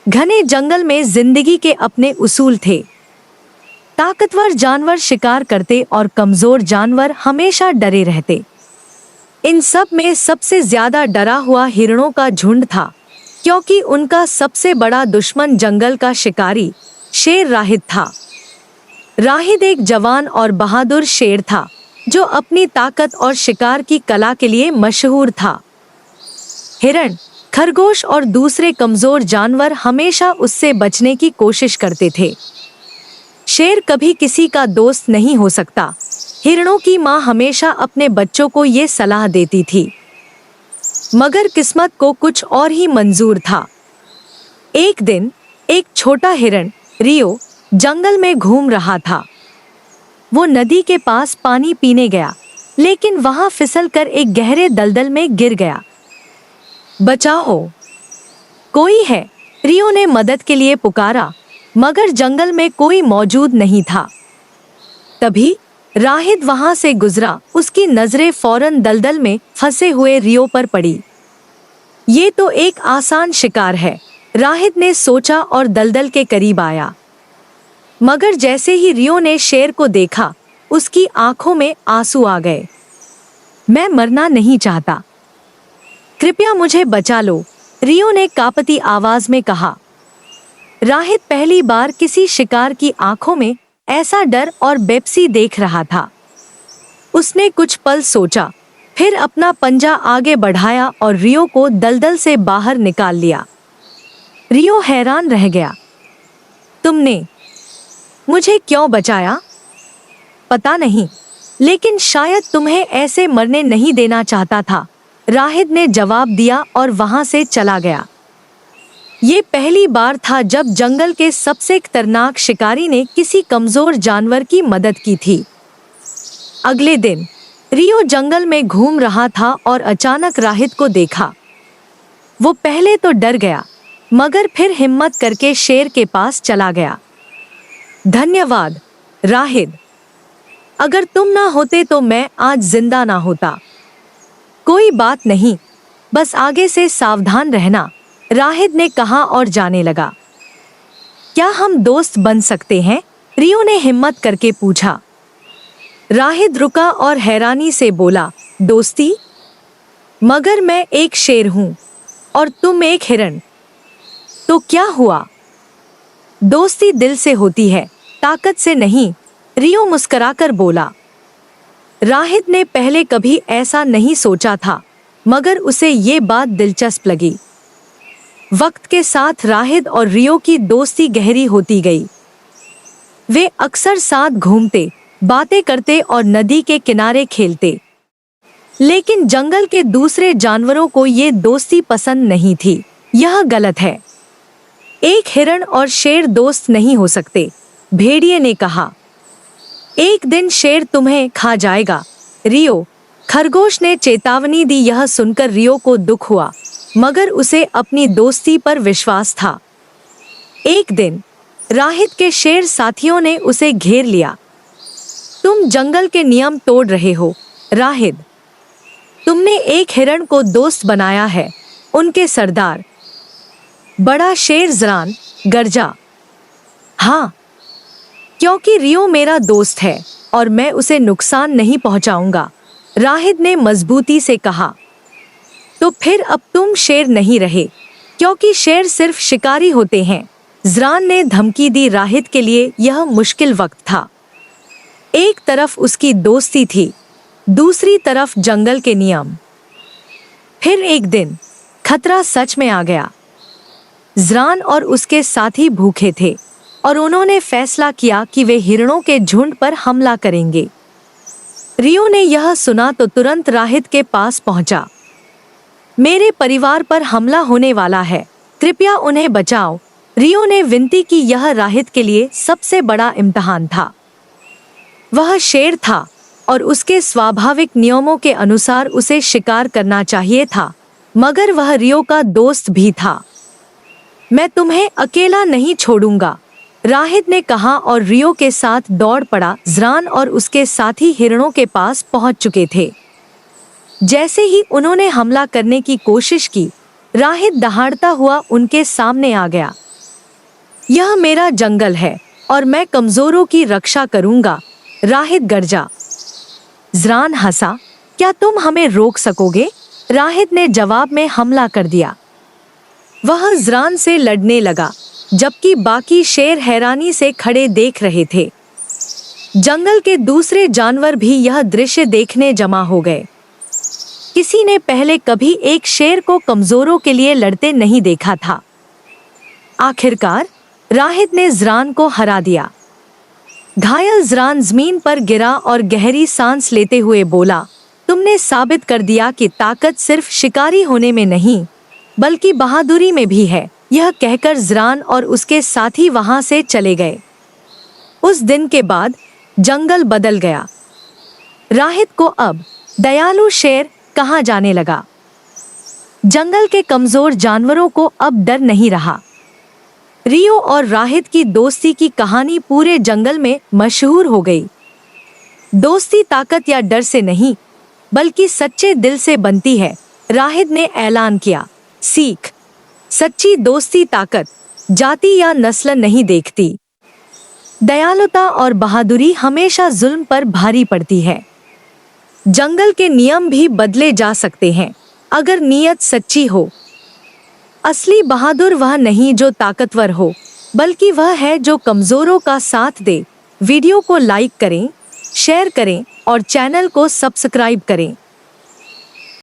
घने जंगल में जिंदगी के अपने उसूल थे। ताकतवर जानवर शिकार करते और कमजोर जानवर हमेशा डरे रहते। इन सब में सबसे ज्यादा डरा हुआ हिरणों का झुंड था, क्योंकि उनका सबसे बड़ा दुश्मन जंगल का शिकारी शेर राहिद था। राहिद एक जवान और बहादुर शेर था, जो अपनी ताकत और शिकार की कला के लिए मशहूर था। हिरण, खरगोश और दूसरे कमजोर जानवर हमेशा उससे बचने की कोशिश करते थे। शेर कभी किसी का दोस्त नहीं हो सकता। हिरणों की माँ हमेशा अपने बच्चों को ये सलाह देती थी, मगर किस्मत को कुछ और ही मंजूर था। एक दिन एक छोटा हिरण रियो जंगल में घूम रहा था। वो नदी के पास पानी पीने गया, लेकिन वहां फिसलकर एक गहरे दलदल में गिर गया। बचाओ, कोई है, रियो ने मदद के लिए पुकारा, मगर जंगल में कोई मौजूद नहीं था। तभी राहिद वहां से गुजरा। उसकी नजरें फौरन दलदल में फंसे हुए रियो पर पड़ी। ये तो एक आसान शिकार है, राहिद ने सोचा और दलदल के करीब आया। मगर जैसे ही रियो ने शेर को देखा, उसकी आंखों में आंसू आ गए। मैं मरना नहीं चाहता, कृपया मुझे बचा लो, रियो ने कांपती आवाज में कहा। राहिद पहली बार किसी शिकार की आंखों में ऐसा डर और बेबसी देख रहा था। उसने कुछ पल सोचा, फिर अपना पंजा आगे बढ़ाया और रियो को दलदल से बाहर निकाल लिया। रियो हैरान रह गया। तुमने मुझे क्यों बचाया? पता नहीं, लेकिन शायद तुम्हें ऐसे मरने नहीं देना चाहता था, राहिद ने जवाब दिया और वहां से चला गया। ये पहली बार था जब जंगल के सबसे खतरनाक शिकारी ने किसी कमजोर जानवर की मदद की थी। अगले दिन रियो जंगल में घूम रहा था और अचानक राहिद को देखा। वो पहले तो डर गया, मगर फिर हिम्मत करके शेर के पास चला गया। धन्यवाद राहिद, अगर तुम ना होते तो मैं आज जिंदा ना होता। कोई बात नहीं, बस आगे से सावधान रहना, राहिद ने कहा और जाने लगा। क्या हम दोस्त बन सकते हैं? रियो ने हिम्मत करके पूछा। राहिद रुका और हैरानी से बोला, दोस्ती? मगर मैं एक शेर हूं और तुम एक हिरण। तो क्या हुआ? दोस्ती दिल से होती है, ताकत से नहीं, रियो मुस्कुराकर बोला। राहिद ने पहले कभी ऐसा नहीं सोचा था, मगर उसे ये बात दिलचस्प लगी। वक्त के साथ राहिद और रियो की दोस्ती गहरी होती गई। वे अक्सर साथ घूमते, बातें करते और नदी के किनारे खेलते। लेकिन जंगल के दूसरे जानवरों को ये दोस्ती पसंद नहीं थी। यह गलत है। एक हिरण और शेर दोस्त नहीं हो सकते, भेड़िए ने कहा। एक दिन शेर तुम्हें खा जाएगा, रियो, खरगोश ने चेतावनी दी। यह सुनकर रियो को दुख हुआ, मगर उसे अपनी दोस्ती पर विश्वास था। एक दिन राहिद के शेर साथियों ने उसे घेर लिया। तुम जंगल के नियम तोड़ रहे हो, राहिद। तुमने एक हिरण को दोस्त बनाया है, उनके सरदार। बड़ा शेर ज़रान गरजा। हाँ, क्योंकि रियो मेरा दोस्त है और मैं उसे नुकसान नहीं पहुंचाऊंगा, राहिद ने मजबूती से कहा। तो फिर अब तुम शेर नहीं रहे, क्योंकि शेर सिर्फ शिकारी होते हैं, ज़रान ने धमकी दी। राहिद के लिए यह मुश्किल वक्त था। एक तरफ उसकी दोस्ती थी, दूसरी तरफ जंगल के नियम। फिर एक दिन खतरा सच में आ गया। ज़रान और उसके साथी भूखे थे और उन्होंने फैसला किया कि वे हिरणों के झुंड पर हमला करेंगे। रियो ने यह सुना तो तुरंत राहिद के पास पहुंचा। मेरे परिवार पर हमला होने वाला है, कृपया उन्हें बचाओ, रियो ने विनती की। यह राहिद के लिए सबसे बड़ा इम्तिहान था। वह शेर था और उसके स्वाभाविक नियमों के अनुसार उसे शिकार करना चाहिए था, मगर वह रियो का दोस्त भी था। मैं तुम्हें अकेला नहीं छोड़ूंगा, राहिद ने कहा और रियो के साथ दौड़ पड़ा। ज़रान और उसके साथी हिरणों के पास पहुंच चुके थे। जैसे ही उन्होंने हमला करने की कोशिश की, राहिद दहाड़ता हुआ उनके सामने आ गया। यह मेरा जंगल है और मैं कमजोरों की रक्षा करूंगा, राहित गर्जा। ज़रान हंसा, क्या तुम हमें रोक सकोगे? राहित ने जवाब में हमला कर दिया। वह ज़रान से लड़ने लगा, जबकि बाकी शेर हैरानी से खड़े देख रहे थे। जंगल के दूसरे जानवर भी यह दृश्य देखने जमा हो गए। किसी ने पहले कभी एक शेर को कमजोरों के लिए लड़ते नहीं देखा था। आखिरकार राहित ने ज़रान को हरा दिया। घायल ज़रान जमीन पर गिरा और गहरी सांस लेते हुए बोला, तुमने साबित कर दिया कि ताकत सिर्फ शिकारी होने में नहीं बल्कि बहादुरी में भी है। यह कहकर ज़रान और उसके साथी वहां से चले गए। उस दिन के बाद जंगल बदल गया। राहित को अब दयालु शेर कहा जाने लगा। जंगल के कमजोर जानवरों को अब डर नहीं रहा। रियो और राहित की दोस्ती की कहानी पूरे जंगल में मशहूर हो गई। दोस्ती ताकत या डर से नहीं बल्कि सच्चे दिल से बनती है, राहित ने ऐलान किया। सीख, सच्ची दोस्ती ताकत, जाति या नस्ल नहीं देखती। दयालुता और बहादुरी हमेशा जुल्म पर भारी पड़ती है। जंगल के नियम भी बदले जा सकते हैं अगर नीयत सच्ची हो। असली बहादुर वह नहीं जो ताकतवर हो, बल्कि वह है जो कमजोरों का साथ दे। वीडियो को लाइक करें, शेयर करें और चैनल को सब्सक्राइब करें।